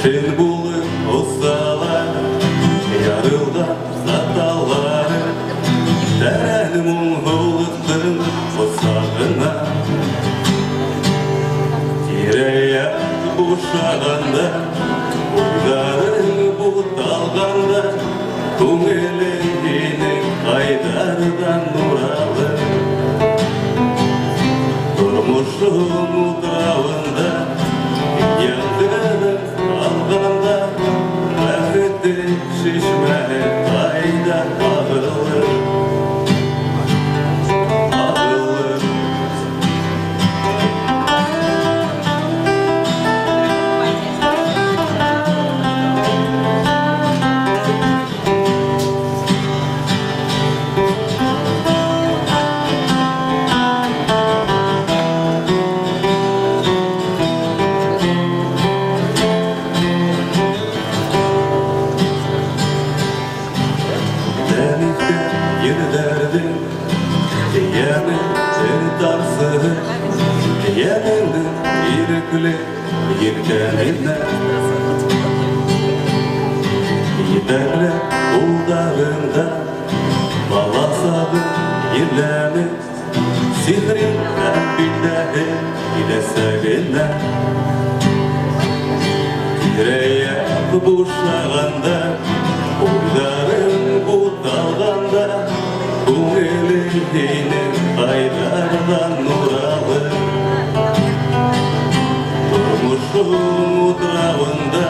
Шын булып осалар, ярылдар саталары, тәрән мұңғылықтың қосағына. Тирәяқ бушағанда, ойларың бұлталғанда, көңіліңнің қайдардан нұралы. Тұрмышым ұлтырауында, яндырын алғанда, бақытты шешмәні қайда ағылыр. Yerlerdim, yemin tarzı, yemindim irkli yirkenine. Giderle uldarında, balasadı yerlemi, sihrin kalbinde gidesegine. Tireyak buşağında, uydarın butalganda, көңіліңнің қайдардан нұралы. Тұрмышым ұтырауында